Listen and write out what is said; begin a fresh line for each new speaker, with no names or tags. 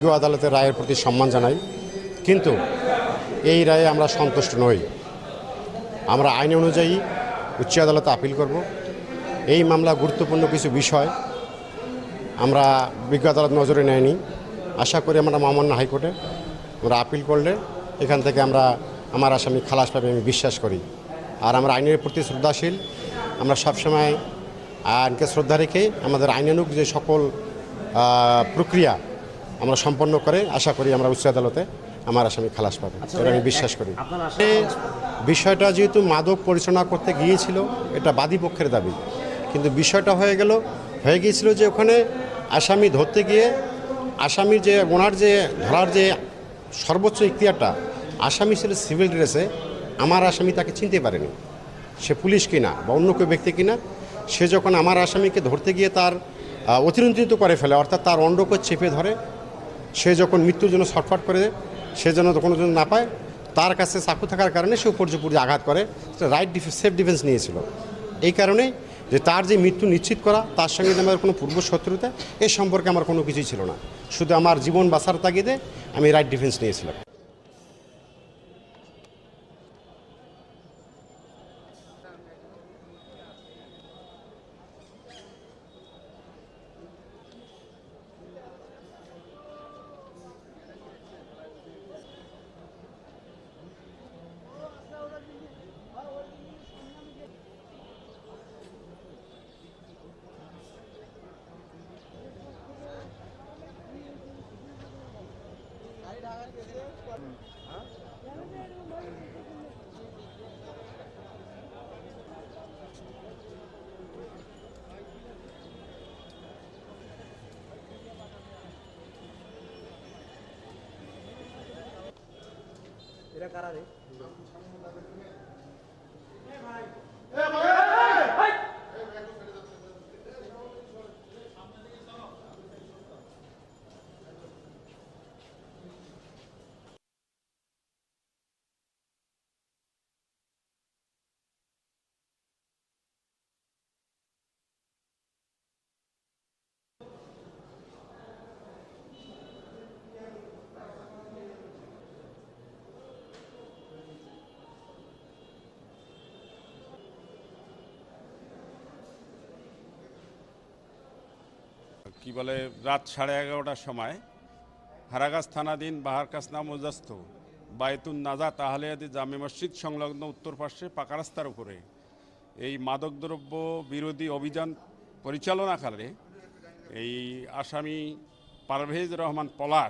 আদালতের রায়ের প্রতি সম্মান জানাই, কিন্তু এই রায়ে আমরা সন্তুষ্ট নই। আমরা আইন অনুযায়ী উচ্চ আদালতে আপিল করব। এই মামলা গুরুত্বপূর্ণ কিছু বিষয় আমরা বিজ্ঞ আদালত নজরে নেয়নি। আশা করি আমরা মহামান্য হাইকোর্টে আমরা আপিল করলে এখান থেকে আমার আসামি খালাস পাবে আমি বিশ্বাস করি। আর আমরা আইনের প্রতি শ্রদ্ধাশীল। আমরা সবসময় আইনকে শ্রদ্ধা রেখে আমাদের আইনানুগ যে সকল প্রক্রিয়া আমরা সম্পন্ন করে আশা করি আমরা উচ্চ আদালতে আমার আসামি খালাস পাবে, এটা আমি বিশ্বাস করি। বিষয়টা যেহেতু মাদক পরিচালনা করতে গিয়েছিল, এটা বাদী পক্ষের দাবি, কিন্তু বিষয়টা হয়ে গিয়েছিল যে ওখানে আসামি ধরতে গিয়ে আসামির যে ওনার যে ধরার যে সর্বোচ্চ ইখতিয়ারটা, আসামি ছিল সিভিল ড্রেসে, আমার আসামি তাকে চিনতে পারেনি সে পুলিশ কিনা বা অন্য কেউ ব্যক্তি কিনা। সে যখন আমার আসামিকে ধরতে গিয়ে তার অতিরঞ্জিত করে ফেলে, অর্থাৎ তার অন্ডকোষ চেপে ধরে, সে যখন মৃত্যুর জন্য ছটফট করে, সে যেন কোনো জন্য না পায়, তার কাছে চাকু থাকার কারণে সে উপর্যুপুরি আঘাত করে, সেলফ ডিফেন্স নিয়েছিল। এই কারণে যে তার যে মৃত্যু নিশ্চিত করা, তার সঙ্গে যে আমার কোনো পূর্ব শত্রুতা এ সম্পর্কে আমার কোনো কিছুই ছিল না, শুধু আমার জীবন বাঁচার তাগিদে আমি রাইট ডিফেন্স নিয়েছিলাম।
এরা কারা রে?
কি বলে রাত 11:30টার সময় হারাগাছ থানাধীন বাহারকাছ নামজস্থ বায়তুন নাজাত আহলিয়াদি জামে মসজিদ সংলগ্ন উত্তর পার্শ্বে পাকা রাস্তার উপরে এই মাদকদ্রব্য বিরোধী অভিযান পরিচালনাকালে এই আসামি পারভেজ রহমান পলাশ